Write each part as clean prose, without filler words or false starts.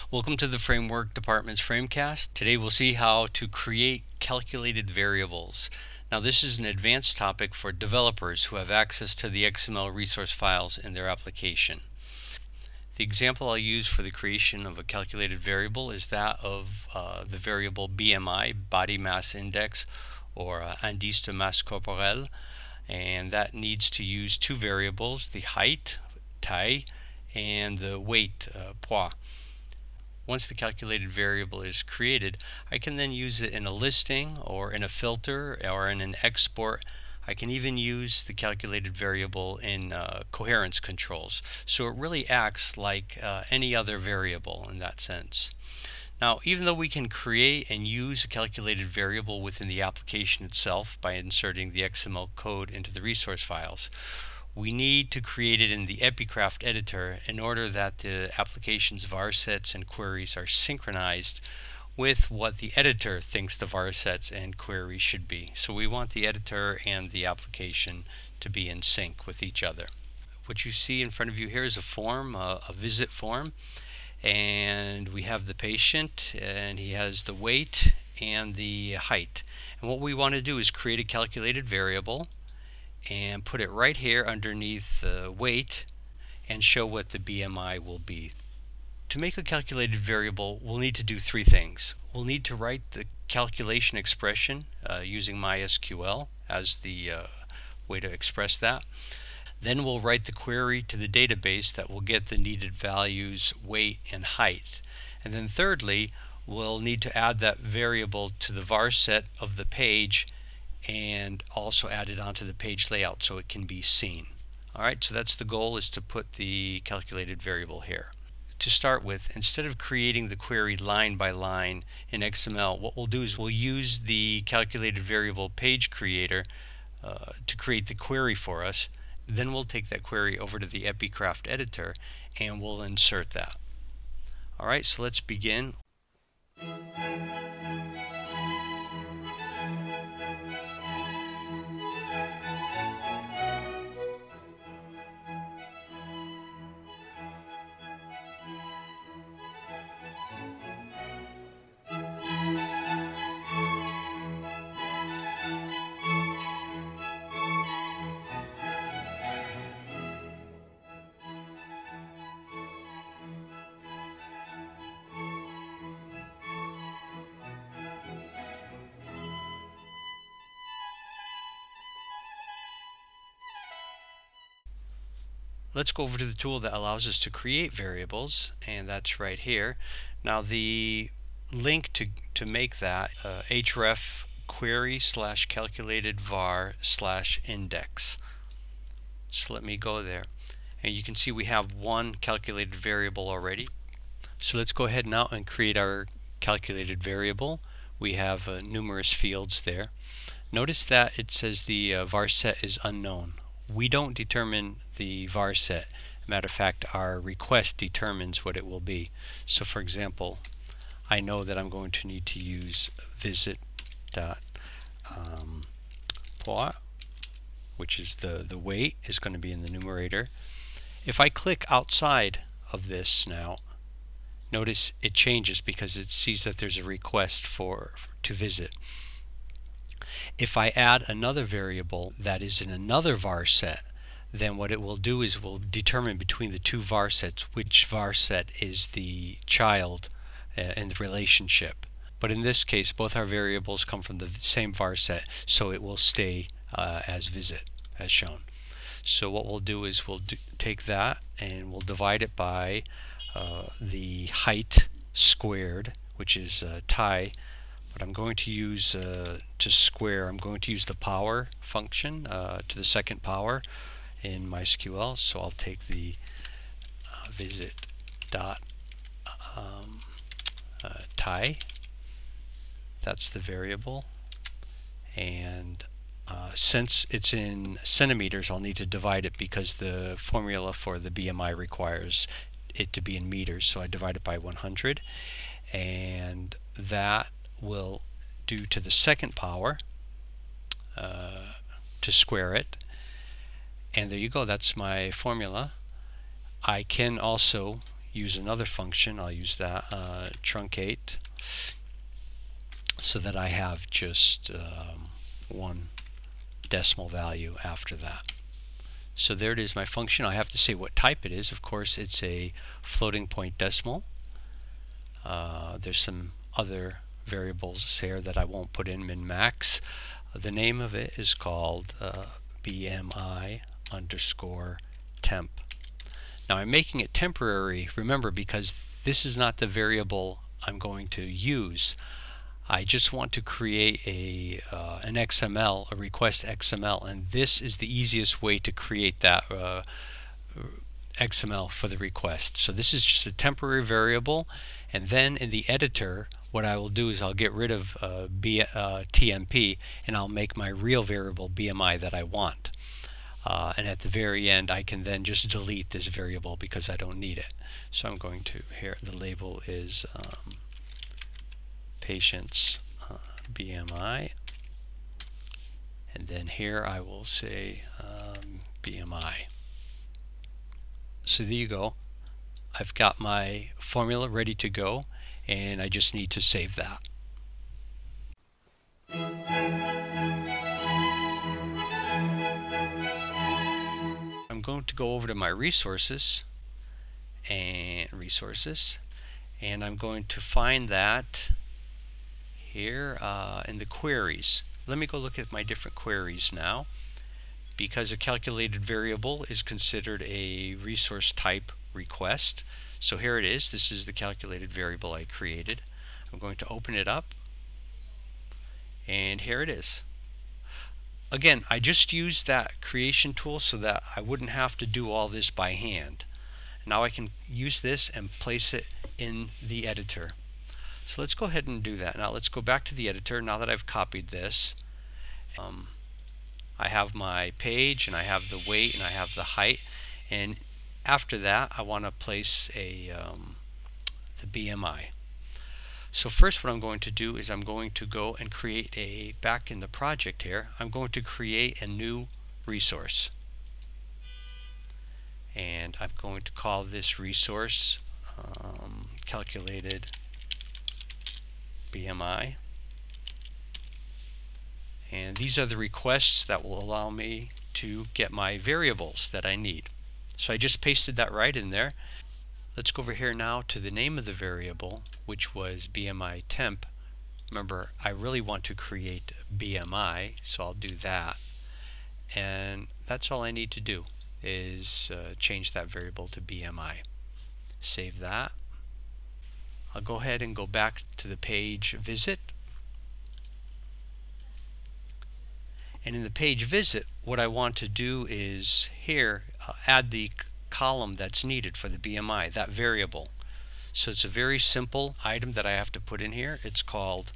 Welcome to the Framework Department's Framecast. Today we'll see how to create calculated variables. Now this is an advanced topic for developers who have access to the XML resource files in their application. The example I'll use for the creation of a calculated variable is that of the variable BMI, body mass index, or indice de masse corporelle, and that needs to use two variables, the height, taille, and the weight, poids. Once the calculated variable is created, I can then use it in a listing or in a filter or in an export. I can even use the calculated variable in coherence controls. So it really acts like any other variable in that sense. Now, even though we can create and use a calculated variable within the application itself by inserting the XML code into the resource files, we need to create it in the Epicraft editor in order that the application's var sets and queries are synchronized with what the editor thinks the var sets and queries should be. So we want the editor and the application to be in sync with each other. What you see in front of you here is a form, a visit form, and we have the patient, and he has the weight and the height. And what we want to do is create a calculated variable and put it right here underneath the weight and show what the BMI will be. To make a calculated variable, we'll need to do three things. We'll need to write the calculation expression using MySQL as the way to express that. Then we'll write the query to the database that will get the needed values, weight, and height. And then thirdly, we'll need to add that variable to the var set of the page and also add it onto the page layout so it can be seen. Alright, so that's the goal, is to put the calculated variable here. To start with, instead of creating the query line by line in XML, what we'll do is we'll use the calculated variable page creator to create the query for us. Then we'll take that query over to the Epicraft editor and we'll insert that. Alright, so let's begin. Let's go over to the tool that allows us to create variables, and that's right here. Now the link to make that, href query / calculated var / index. So let me go there, and you can see we have one calculated variable already. So let's go ahead now and create our calculated variable. We have numerous fields there. Notice that it says the var set is unknown. We don't determine the var set. Matter of fact, our request determines what it will be. So for example, I know that I'm going to need to use visit.poids, which is the weight is going to be in the numerator. If I click outside of this now, notice it changes because it sees that there's a request to visit. If I add another variable that is in another var set, then what it will do is will determine between the two var sets which var set is the child in the relationship. But in this case, both our variables come from the same var set, so it will stay as visit, as shown. So what we'll do is we'll take that and we'll divide it by the height squared, which is taille. But I'm going to use to square, I'm going to use the power function to the second power in MySQL. So I'll take the visit.taille. That's the variable, and since it's in centimeters, I'll need to divide it because the formula for the BMI requires it to be in meters. So I divide it by 100, and that will do to the second power to square it, and there you go, that's my formula. I can also use another function. I'll use that truncate, so that I have just one decimal value after that. So there it is, my function. I have to say what type it is. Of course, it's a floating point decimal. There's some other variables here that I won't put in, min max. The name of it is called BMI underscore temp. Now I'm making it temporary, remember, because this is not the variable I'm going to use. I just want to create an XML, a request XML, and this is the easiest way to create that XML for the request. So this is just a temporary variable, and then in the editor what I will do is I'll get rid of TMP, and I'll make my real variable BMI that I want. And at the very end I can then just delete this variable because I don't need it. So I'm going to, here the label is patient's BMI, and then here I will say BMI. So there you go. I've got my formula ready to go, and I just need to save that. I'm going to go over to my resources, and I'm going to find that here in the queries. Let me go look at my different queries now, because a calculated variable is considered a resource type request. So here it is. This is the calculated variable I created. I'm going to open it up, and here it is. Again, I just used that creation tool so that I wouldn't have to do all this by hand. Now I can use this and place it in the editor. So let's go ahead and do that. Now let's go back to the editor. Now that I've copied this, I have my page, and I have the weight, and I have the height, and after that I want to place the BMI. So first what I'm going to do is I'm going to go and create back in the project here, I'm going to create a new resource, and I'm going to call this resource calculated BMI, and these are the requests that will allow me to get my variables that I need. So I just pasted that right in there. Let's go over here now to the name of the variable, which was BMI temp. Remember, I really want to create BMI, so I'll do that, and that's all I need to do is change that variable to BMI. Save that. I'll go ahead and go back to the page visit, and in the page visit what I want to do is here add the column that's needed for the BMI, that variable. So it's a very simple item that I have to put in here. It's called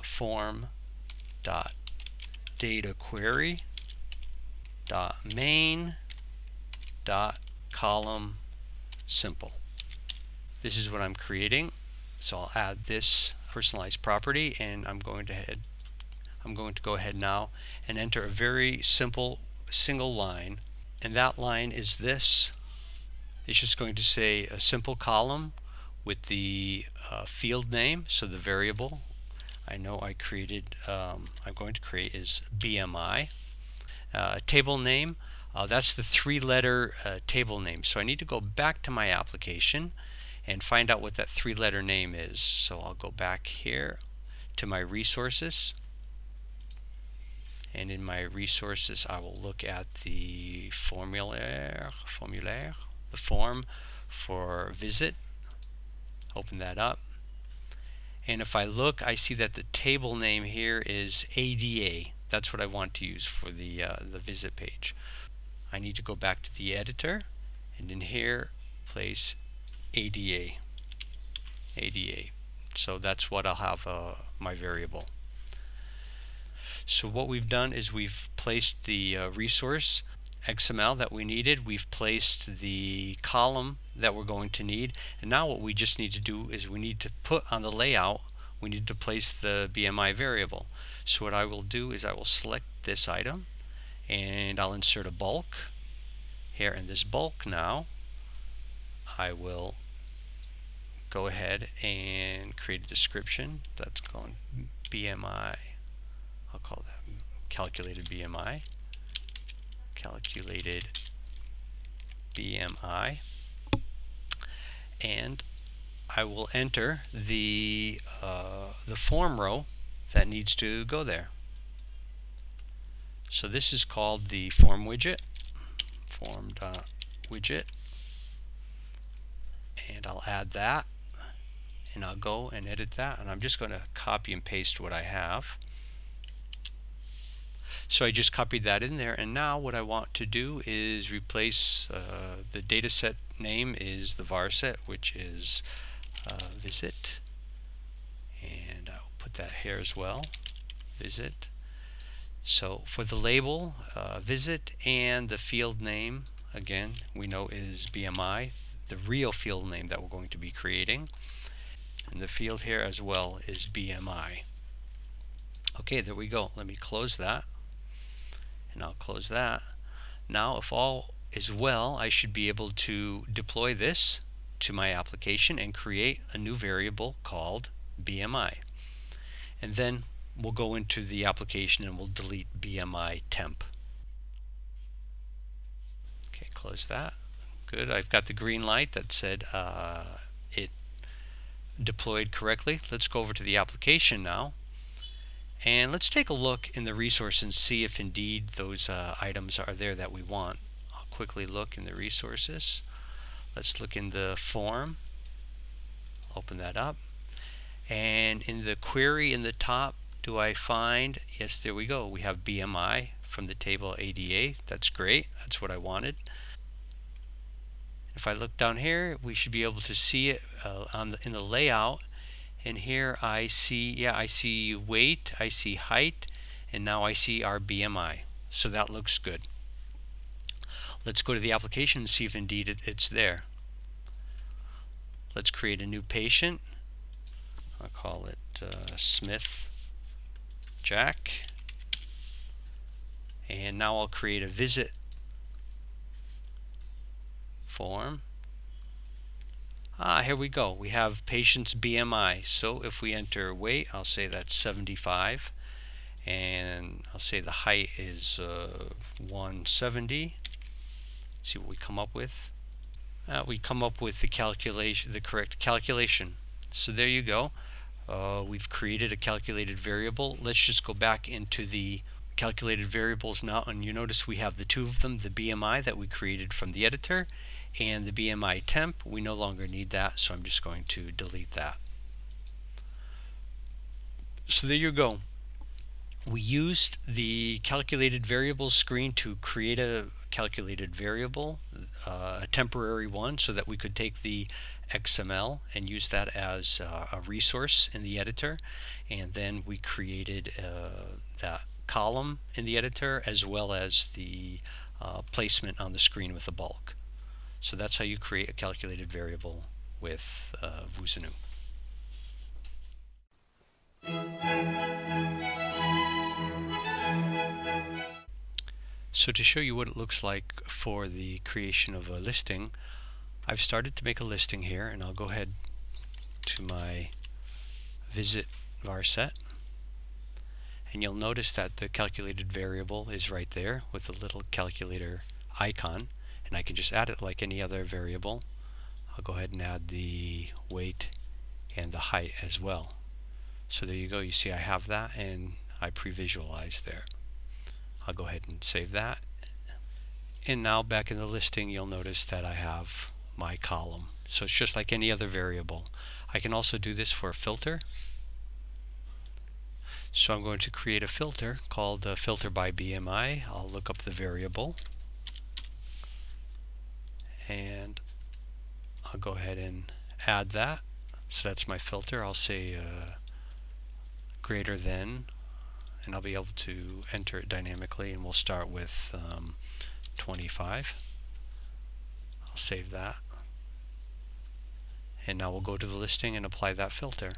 form.dataQuery.main.column simple. This is what I'm creating. So I'll add this personalized property, and I'm going to go ahead now and enter a very simple single line, and that line is this. It's just going to say a simple column with the field name, so the variable I know I created, I'm going to create is BMI. Table name, that's the three-letter table name. So I need to go back to my application and find out what that three-letter name is. So I'll go back here to my resources, and in my resources I will look at the formulaire, the form for visit. Open that up, and if I look, I see that the table name here is ADA. That's what I want to use for the visit page. I need to go back to the editor, and in here place ADA. So that's what I'll have my variable. So what we've done is we've placed the resource XML that we needed, we've placed the column that we're going to need, and now what we just need to do is we need to put on the layout, we need to place the BMI variable. So what I will do is I will select this item, and I'll insert a bulk here in this bulk. Now I will go ahead and create a description that's called BMI. I'll call that calculated BMI. Calculated BMI. And I will enter the form row that needs to go there. So this is called the form widget, form.widget, and I'll add that, and I'll go and edit that, and I'm just going to copy and paste what I have. So I just copied that in there, and now what I want to do is replace the dataset name is the var set, which is visit, and I'll put that here as well, visit. So for the label, visit, and the field name, again, we know is BMI, the real field name that we're going to be creating. And the field here as well is BMI. Okay, there we go. Let me close that. And I'll close that. Now, if all is well, I should be able to deploy this to my application and create a new variable called BMI. And then we'll go into the application and we'll delete BMI temp. Okay, close that. Good. I've got the green light that said it deployed correctly. Let's go over to the application now. And let's take a look in the resource and see if indeed those items are there that we want. I'll quickly look in the resources. Let's look in the form. Open that up. And in the query in the top, do I find, yes, there we go. We have BMI from the table ADA. That's great. That's what I wanted. If I look down here, we should be able to see it in the layout. And here I see, yeah, I see weight, I see height, and now I see our BMI. So that looks good. Let's go to the application and see if indeed it's there. Let's create a new patient. I'll call it Smith Jack. And now I'll create a visit form. Here we go. We have patient's BMI. So if we enter weight, I'll say that's 75. And I'll say the height is 170. Let's see what we come up with. We come up with the calculation, the correct calculation. So there you go. We've created a calculated variable. Let's just go back into the calculated variables now, and you notice we have the two of them, the BMI that we created from the editor and the BMI temp. We no longer need that, so I'm just going to delete that. So there you go. We used the calculated variables screen to create a calculated variable, a temporary one, so that we could take the XML and use that as a resource in the editor, and then we created that column in the editor as well as the placement on the screen with a bulk. So that's how you create a calculated variable with Voozanoo. So to show you what it looks like for the creation of a listing, I've started to make a listing here, and I'll go ahead to my visit var set, and you'll notice that the calculated variable is right there with a little calculator icon, and I can just add it like any other variable. I'll go ahead and add the weight and the height as well. So there you go. You see I have that, and I pre-visualize there. I'll go ahead and save that, and now back in the listing you'll notice that I have my column. So it's just like any other variable. I can also do this for a filter. So I'm going to create a filter called filter by BMI. I'll look up the variable, and I'll go ahead and add that. So that's my filter. I'll say greater than, and I'll be able to enter it dynamically, and we'll start with 25. I'll save that, and now we'll go to the listing and apply that filter.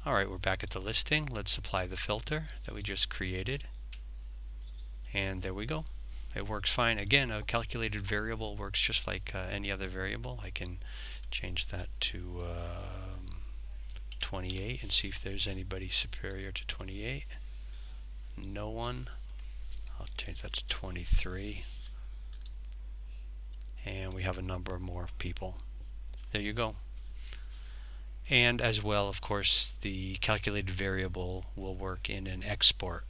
Alright, we're back at the listing. Let's apply the filter that we just created, and there we go. It works fine. Again, a calculated variable works just like any other variable. I can change that to 28 and see if there's anybody superior to 28. No one. I'll change that to 23. And we have a number more people. There you go. And as well, of course, the calculated variable will work in an export